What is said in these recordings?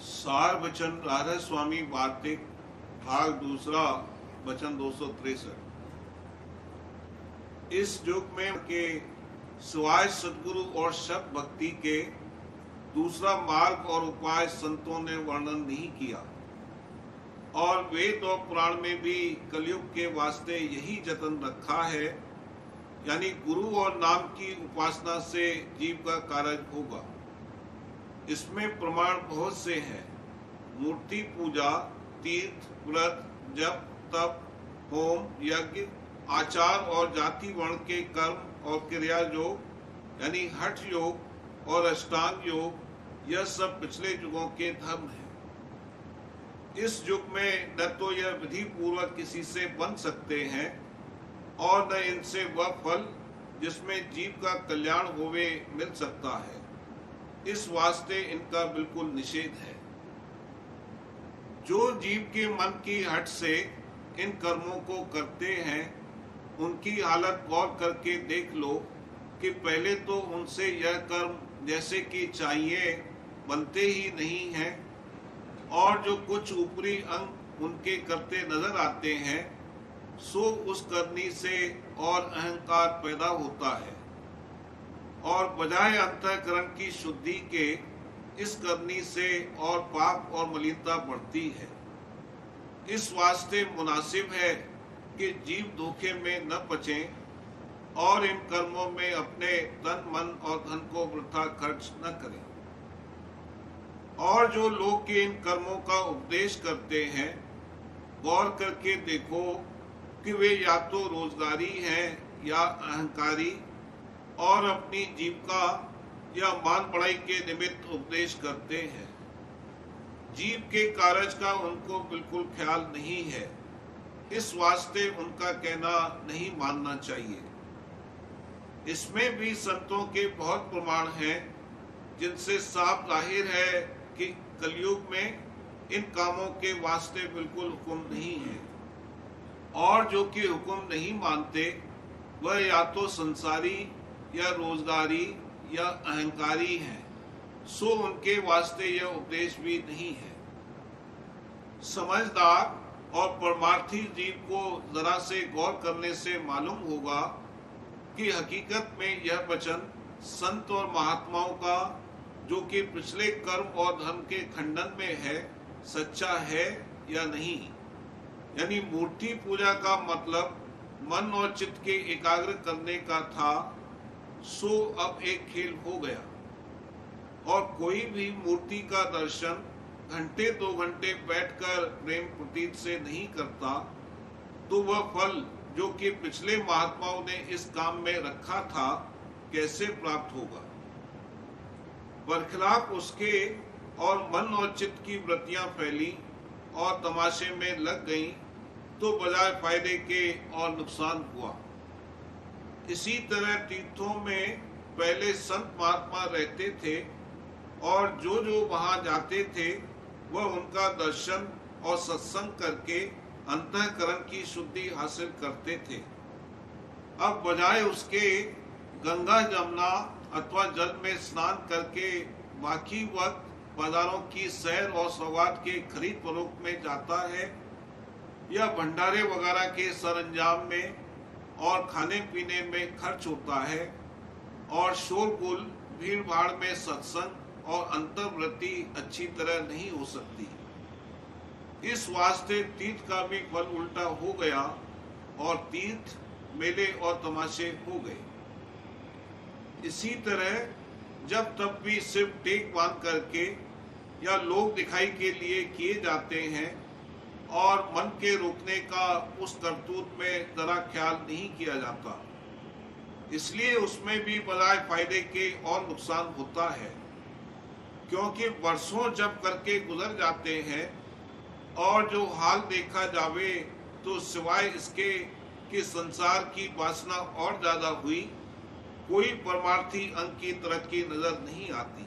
सार वचन राधा स्वामी वार्तिक भाग दूसरा वचन 263। इस युग में के सिवाय सदगुरु और शब्द भक्ति के दूसरा मार्ग और उपाय संतों ने वर्णन नहीं किया, और वेद और पुराण में भी कलयुग के वास्ते यही जतन रखा है, यानी गुरु और नाम की उपासना से जीव का कार्य होगा। इसमें प्रमाण बहुत से हैं। मूर्ति पूजा, तीर्थ, व्रत, जप, तप, होम, यज्ञ, आचार और जाति वर्ण के कर्म और क्रिया योग यानी हठ योग और अष्टांग योग, यह सब पिछले युगों के धर्म हैं। इस युग में न तो यह विधि पूर्वक किसी से बन सकते हैं और न इनसे वह फल जिसमें जीव का कल्याण होवे मिल सकता है। इस वास्ते इनका बिल्कुल निषेध है। जो जीव के मन की हट से इन कर्मों को करते हैं, उनकी हालत गौर करके देख लो कि पहले तो उनसे यह कर्म जैसे कि चाहिए बनते ही नहीं हैं, और जो कुछ ऊपरी अंग उनके करते नजर आते हैं, सो उस करनी से और अहंकार पैदा होता है, और बजाय अंतःकरण की शुद्धि के इस करनी से और पाप और मलिनता बढ़ती है। इस वास्ते मुनासिब है कि जीव धोखे में न पचे और इन कर्मों में अपने तन, मन और धन को वृथा खर्च न करें। और जो लोग के इन कर्मों का उपदेश करते हैं, गौर करके देखो कि वे या तो रोजगारी हैं या अहंकारी, और अपनी जीविका या मान बढ़ाई के निमित्त उपदेश करते हैं। जीव के कार्य का उनको बिल्कुल ख्याल नहीं है। इस वास्ते उनका कहना नहीं मानना चाहिए। इसमें भी संतों के बहुत प्रमाण हैं, जिनसे साफ जाहिर है कि कलयुग में इन कामों के वास्ते बिल्कुल हुक्म नहीं है, और जो कि हुक्म नहीं मानते वह या तो संसारी या रोजगारी या अहंकारी हैं, सो उनके वास्ते यह उपदेश भी नहीं है। समझदार और परमार्थी जीव को जरा से गौर करने से मालूम होगा कि हकीकत में यह वचन संत और महात्माओं का, जो कि पिछले कर्म और धर्म के खंडन में है, सच्चा है या नहीं। यानी मूर्ति पूजा का मतलब मन और चित्त के एकाग्र करने का था, सो अब एक खेल हो गया। और कोई भी मूर्ति का दर्शन घंटे 2 घंटे बैठकर प्रेम प्रतीत से नहीं करता, तो वह फल जो कि पिछले महात्माओं ने इस काम में रखा था, कैसे प्राप्त होगा। बरखिलाफ उसके और मन और चित्त की वृत्तियां फैली और तमाशे में लग गईं, तो बजाय फायदे के और नुकसान हुआ। इसी तरह तीर्थों में पहले संत महात्मा रहते थे, और जो वहां जाते थे वह उनका दर्शन और सत्संग करके अंतःकरण की शुद्धि हासिल करते थे। अब बजाय उसके गंगा, जमुना अथवा जल में स्नान करके बाकी वक्त बाजारों की सैर और सौगात के खरीद फरोख्त में जाता है, या भंडारे वगैरह के सरंजाम में और खाने पीने में खर्च होता है, और शोरगुल भीड़ भाड़ में सत्संग और अंतर्वृत्ति अच्छी तरह नहीं हो सकती। इस वास्ते तीर्थ का भी फल उल्टा हो गया, और तीर्थ, मेले और तमाशे हो गए। इसी तरह जब तब भी सिर्फ टेक बांध करके या लोग दिखाई के लिए किए जाते हैं, और मन के रोकने का उस करतूत में जरा ख्याल नहीं किया जाता, इसलिए उसमें भी बजाय फायदे के और नुकसान होता है। क्योंकि वर्षों जब करके गुजर जाते हैं, और जो हाल देखा जावे तो सिवाय इसके कि संसार की वासना और ज्यादा हुई, कोई परमार्थी अंग की तरक्की नजर नहीं आती।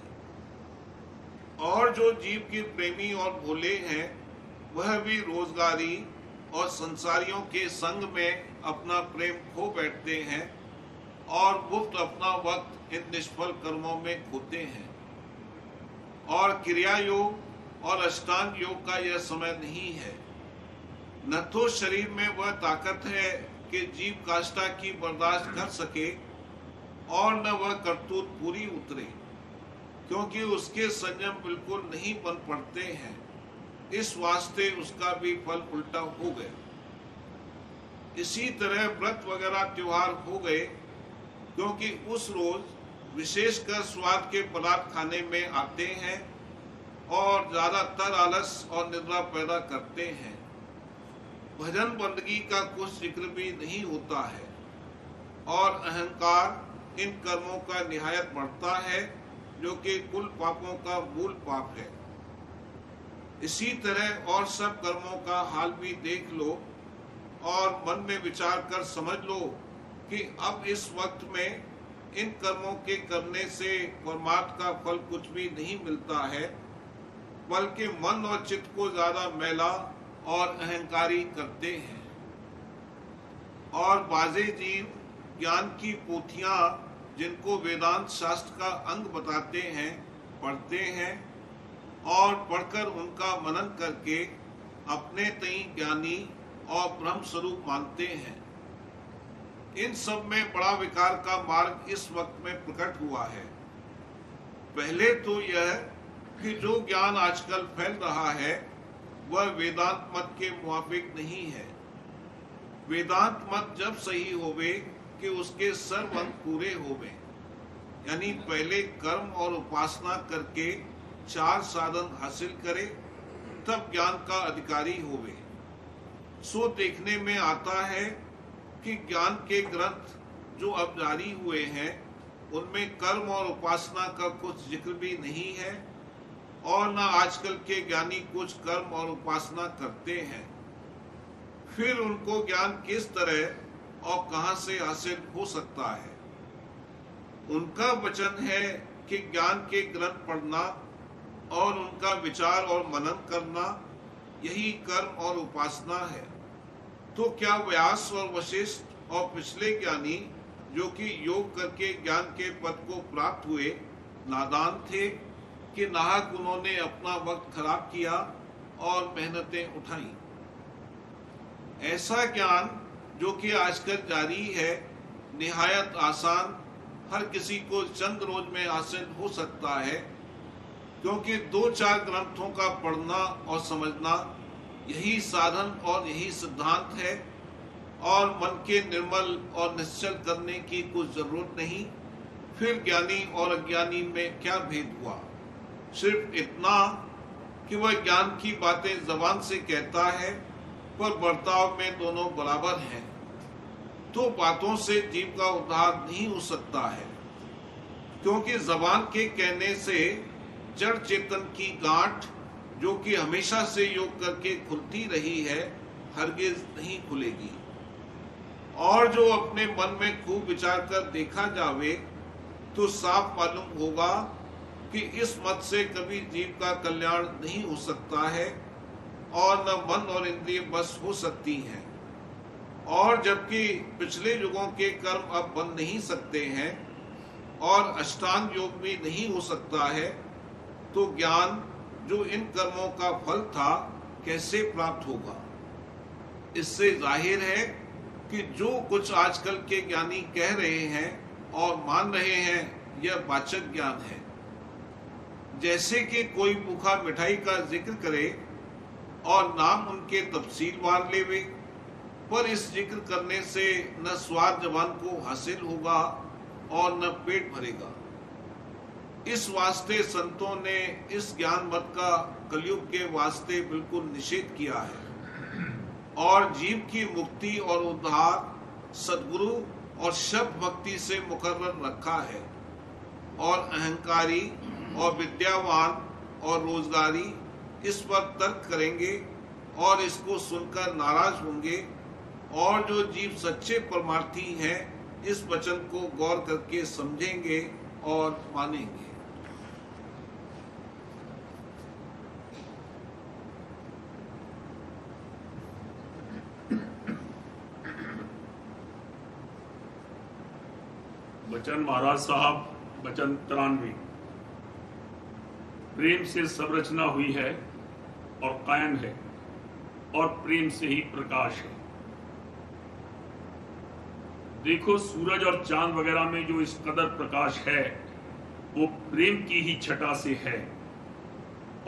और जो जीव के प्रेमी और भोले हैं, वह भी रोजगारी और संसारियों के संग में अपना प्रेम खो बैठते हैं, और मुफ्त अपना वक्त इन निष्फल कर्मों में खोते हैं। और क्रिया योग और अष्टांग योग का यह समय नहीं है। न तो शरीर में वह ताकत है कि जीव काष्ठा की बर्दाश्त कर सके और न वह करतूत पूरी उतरे, क्योंकि उसके संयम बिल्कुल नहीं बन पड़ते हैं। इस वास्ते उसका भी फल उल्टा हो गया। इसी तरह व्रत वगैरह त्योहार हो गए, क्योंकि उस रोज विशेषकर स्वाद के पदार्थ खाने में आते हैं और ज्यादातर आलस और निद्रा पैदा करते हैं। भजन बंदगी का कुछ जिक्र भी नहीं होता है और अहंकार इन कर्मों का निहायत बढ़ता है, जो कि कुल पापों का मूल पाप है। इसी तरह और सब कर्मों का हाल भी देख लो और मन में विचार कर समझ लो कि अब इस वक्त में इन कर्मों के करने से परमार्थ का फल कुछ भी नहीं मिलता है, बल्कि मन और चित्त को ज्यादा मैला और अहंकारी करते हैं। और बाजे जीव ज्ञान की पोथियां, जिनको वेदांत शास्त्र का अंग बताते हैं, पढ़ते हैं और पढ़कर उनका मनन करके अपने तई ज्ञानी और ब्रह्म स्वरूप मानते हैं। इन सब में बड़ा विकार का मार्ग इस वक्त में प्रकट हुआ है। पहले तो यह कि जो ज्ञान आजकल फैल रहा है वह वेदांत मत के मुआफिक नहीं है। वेदांत मत जब सही होवे कि उसके सर्व अंग पूरे होवे, यानी पहले कर्म और उपासना करके 4 साधन हासिल करे, तब ज्ञान का अधिकारी होवे। सो देखने में आता है कि ज्ञान के ग्रंथ जो अब जारी हुए हैं उनमें कर्म और उपासना का कुछ जिक्र भी नहीं है और न आजकल के ज्ञानी कुछ कर्म और उपासना करते हैं। फिर उनको ज्ञान किस तरह और कहां से हासिल हो सकता है? उनका वचन है कि ज्ञान के ग्रंथ पढ़ना और उनका विचार और मनन करना यही कर्म और उपासना है। तो क्या व्यास और वशिष्ठ और पिछले ज्ञानी जो कि योग करके ज्ञान के पद को प्राप्त हुए नादान थे कि नाहक उन्होंने अपना वक्त खराब किया और मेहनतें उठाई? ऐसा ज्ञान जो कि आजकल जारी है निहायत आसान, हर किसी को चंद रोज में हासिल हो सकता है, क्योंकि 2-4 ग्रंथों का पढ़ना और समझना यही साधन और यही सिद्धांत है और मन के निर्मल और निश्चल करने की कुछ जरूरत नहीं। फिर ज्ञानी और अज्ञानी में क्या भेद हुआ? सिर्फ इतना कि वह ज्ञान की बातें जबान से कहता है पर बर्ताव में दोनों बराबर हैं। तो बातों से जीव का उद्धार नहीं हो सकता है, क्योंकि जबान के कहने से जड़ चेतन की गांठ जो कि हमेशा से योग करके खुलती रही है हरगिज नहीं खुलेगी। और जो अपने मन में खूब विचार कर देखा जावे तो साफ मालूम होगा कि इस मत से कभी जीव का कल्याण नहीं हो सकता है और न मन और इंद्रिय बस हो सकती हैं। और जबकि पिछले युगों के कर्म अब बन नहीं सकते हैं और अष्टांग योग भी नहीं हो सकता है, तो ज्ञान जो इन कर्मों का फल था कैसे प्राप्त होगा? इससे जाहिर है कि जो कुछ आजकल के ज्ञानी कह रहे हैं और मान रहे हैं यह वाचक ज्ञान है। जैसे कि कोई भूखा मिठाई का जिक्र करे और नाम उनके तफसीलवार लेवे, पर इस जिक्र करने से न स्वाद जबान को हासिल होगा और न पेट भरेगा। इस वास्ते संतों ने इस ज्ञान मत का कलयुग के वास्ते बिल्कुल निषेध किया है और जीव की मुक्ति और उद्धार सद्गुरु और शब्द भक्ति से मुकर्रर रखा है। और अहंकारी और विद्यावान और रोजगारी इस पर तर्क करेंगे और इसको सुनकर नाराज होंगे, और जो जीव सच्चे परमार्थी हैं इस वचन को गौर करके समझेंगे और मानेंगे। बचन महाराज साहब, बचन 93। प्रेम से सब रचना हुई है और कायम है, और प्रेम से ही प्रकाश है। देखो, सूरज और चांद वगैरह में जो इस कदर प्रकाश है वो प्रेम की ही छटा से है,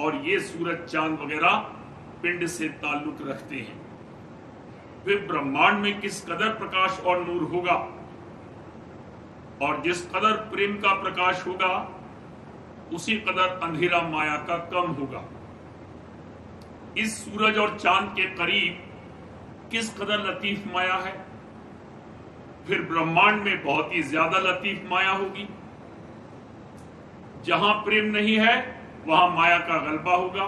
और ये सूरज चांद वगैरह पिंड से ताल्लुक रखते हैं। वे ब्रह्मांड में किस कदर प्रकाश और नूर होगा, और जिस कदर प्रेम का प्रकाश होगा उसी कदर अंधेरा माया का कम होगा। इस सूरज और चांद के करीब किस कदर लतीफ माया है, फिर ब्रह्मांड में बहुत ही ज्यादा लतीफ माया होगी। जहां प्रेम नहीं है वहां माया का गलबा होगा,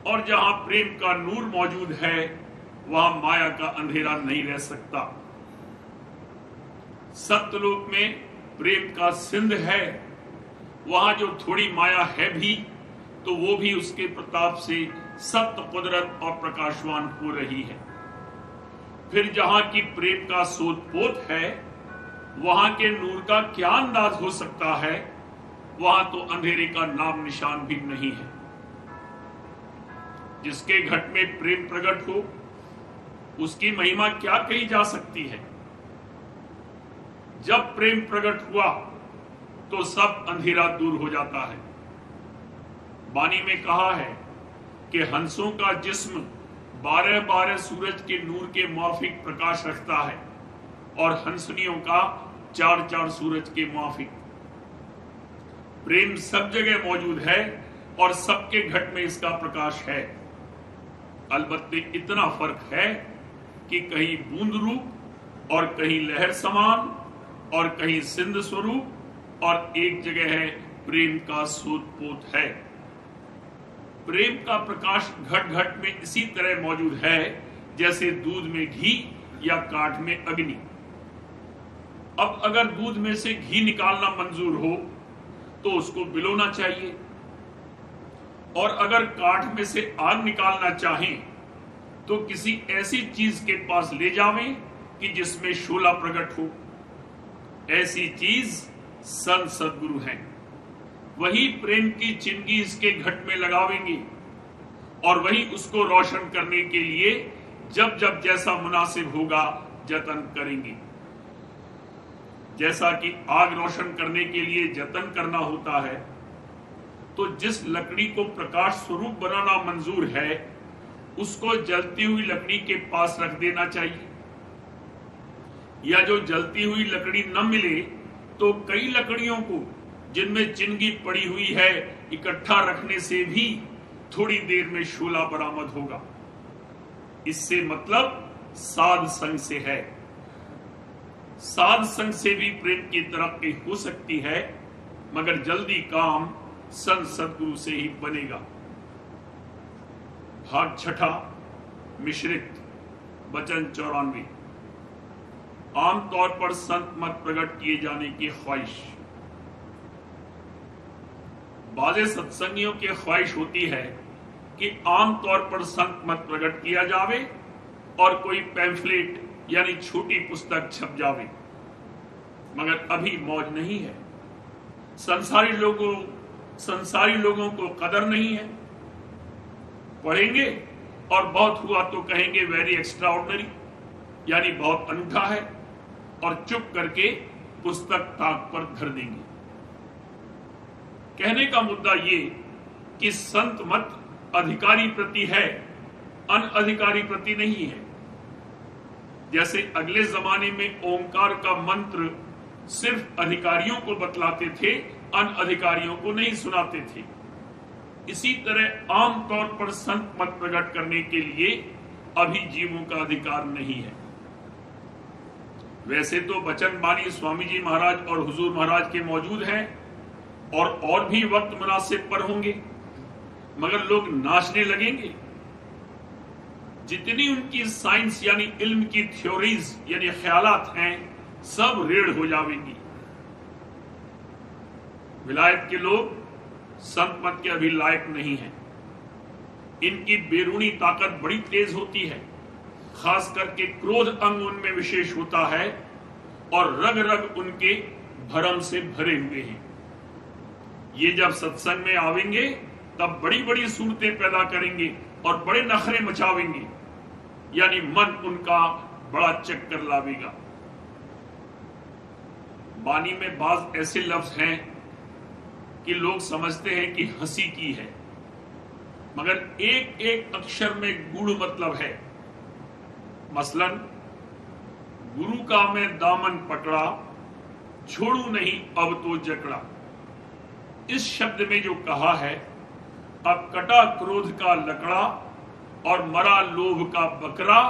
और जहां प्रेम का नूर मौजूद है वहां माया का अंधेरा नहीं रह सकता। सत्यलोक में प्रेम का सिंध है, वहां जो थोड़ी माया है भी तो वो भी उसके प्रताप से सत्य, कुदरत और प्रकाशवान हो रही है। फिर जहां की प्रेम का सोत-पोत है वहां के नूर का क्या अंदाज हो सकता है, वहां तो अंधेरे का नाम निशान भी नहीं है। जिसके घट में प्रेम प्रकट हो उसकी महिमा क्या कही जा सकती है। जब प्रेम प्रकट हुआ तो सब अंधेरा दूर हो जाता है। वाणी में कहा है कि हंसों का जिस्म 12-12 सूरज के नूर के मुआफिक प्रकाश रखता है, और हंसनियों का 4-4 सूरज के मुआफिक। प्रेम सब जगह मौजूद है और सबके घट में इसका प्रकाश है। अलबत्ते इतना फर्क है कि कहीं बूंद रूप और कहीं लहर समान और कहीं सिंध स्वरूप, और एक जगह है प्रेम का सोत-पोत है। प्रेम का प्रकाश घट घट में इसी तरह मौजूद है जैसे दूध में घी या काठ में अग्नि। अब अगर दूध में से घी निकालना मंजूर हो तो उसको बिलोना चाहिए, और अगर काठ में से आग निकालना चाहें तो किसी ऐसी चीज के पास ले जावें कि जिसमें शोला प्रकट हो। ऐसी चीज संत सद्गुरु हैं। वही प्रेम की चिंगी इसके घट में लगावेंगे, और वही उसको रोशन करने के लिए जब जब जैसा मुनासिब होगा जतन करेंगे। जैसा कि आग रोशन करने के लिए जतन करना होता है, तो जिस लकड़ी को प्रकाश स्वरूप बनाना मंजूर है उसको जलती हुई लकड़ी के पास रख देना चाहिए, या जो जलती हुई लकड़ी न मिले तो कई लकड़ियों को जिनमें चिंगी पड़ी हुई है इकट्ठा रखने से भी थोड़ी देर में शोला बरामद होगा। इससे मतलब साध संग से है। साध संग से भी प्रेम की तरक्की हो सकती है, मगर जल्दी काम संत सद्गुरु से ही बनेगा। भाग छठा, मिश्रित, वचन 94। आमतौर पर संत मत प्रकट किए जाने की ख्वाहिश। बाज़े सत्संगियों की ख्वाहिश होती है कि आमतौर पर संत मत प्रकट किया जावे और कोई पैम्फलेट यानी छोटी पुस्तक छप जावे, मगर अभी मौज नहीं है। संसारी लोगों को कदर नहीं है। पढ़ेंगे और बहुत हुआ तो कहेंगे वेरी एक्स्ट्राऑर्डिनरी, यानी बहुत अनूठा है, और चुप करके पुस्तक ताक पर धर देंगे। कहने का मुद्दा ये कि संत मत अधिकारी प्रति है, अनअधिकारी प्रति नहीं है। जैसे अगले जमाने में ओंकार का मंत्र सिर्फ अधिकारियों को बतलाते थे, अनअधिकारियों को नहीं सुनाते थे, इसी तरह आमतौर पर संत मत प्रकट करने के लिए अभी जीवों का अधिकार नहीं है। वैसे तो वचन वाणी स्वामी जी महाराज और हुजूर महाराज के मौजूद हैं, और भी वक्त मुनासिब पर होंगे, मगर लोग नाचने लगेंगे। जितनी उनकी साइंस यानी इल्म की थ्योरीज यानी ख्यालात हैं, सब रेड़ हो जाएंगी। विलायत के लोग संत मत के अभी लायक नहीं हैं। इनकी बेरूनी ताकत बड़ी तेज होती है, खास करके क्रोध अंग उनमें विशेष होता है, और रग रग उनके भरम से भरे हुए हैं। ये जब सत्संग में आवेंगे तब बड़ी बड़ी सूरतें पैदा करेंगे और बड़े नखरे मचावेंगे, यानी मन उनका बड़ा चक्कर लावेगा। वाणी में बाज ऐसे लफ्ज हैं कि लोग समझते हैं कि हंसी की है, मगर एक एक अक्षर में गूढ़ मतलब है। मसलन, गुरु का मैं दामन पकड़ा, छोड़ू नहीं अब तो जकड़ा। इस शब्द में जो कहा है, अब कटा क्रोध का लकड़ा और मरा लोभ का बकरा,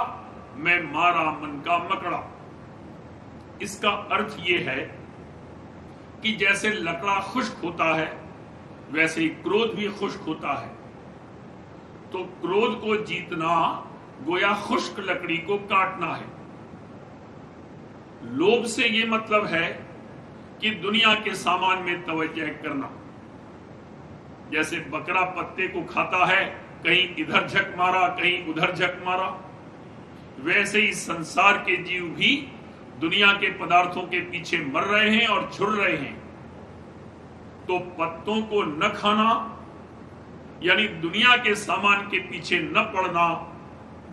मैं मारा मन का मकड़ा। इसका अर्थ यह है कि जैसे लकड़ा खुश्क होता है वैसे ही क्रोध भी खुश्क होता है। तो क्रोध को जीतना गोया खुश्क लकड़ी को काटना है। लोभ से यह मतलब है कि दुनिया के सामान में तवज्जो करना। जैसे बकरा पत्ते को खाता है, कहीं इधर झक मारा कहीं उधर झक मारा, वैसे ही संसार के जीव भी दुनिया के पदार्थों के पीछे मर रहे हैं और झुर रहे हैं। तो पत्तों को न खाना, यानी दुनिया के सामान के पीछे न पड़ना,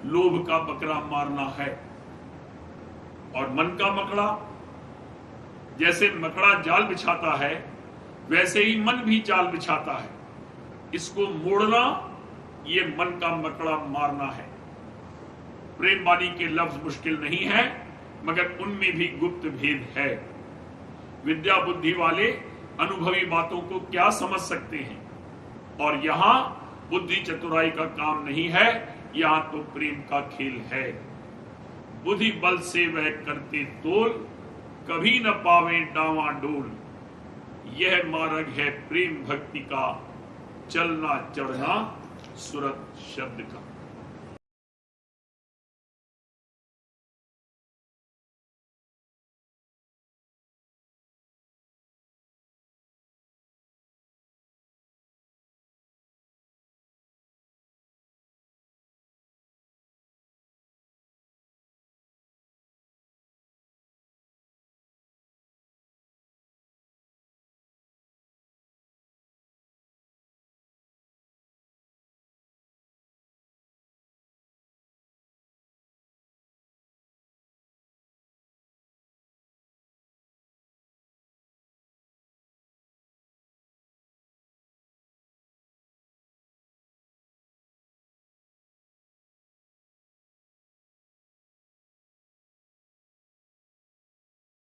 लोभ का बकरा मारना है। और मन का मकड़ा, जैसे मकड़ा जाल बिछाता है वैसे ही मन भी जाल बिछाता है। इसको मोड़ना, ये मन का मकड़ा मारना है। प्रेम वाणी के लफ्ज मुश्किल नहीं है, मगर उनमें भी गुप्त भेद है। विद्या बुद्धि वाले अनुभवी बातों को क्या समझ सकते हैं, और यहां बुद्धि चतुराई का काम नहीं है, यहां तो प्रेम का खेल है। बुद्धि बल से वह करते तोल, कभी न पावे डावा डोल। यह मार्ग है प्रेम भक्ति का, चलना चढ़ना सुरत शब्द का।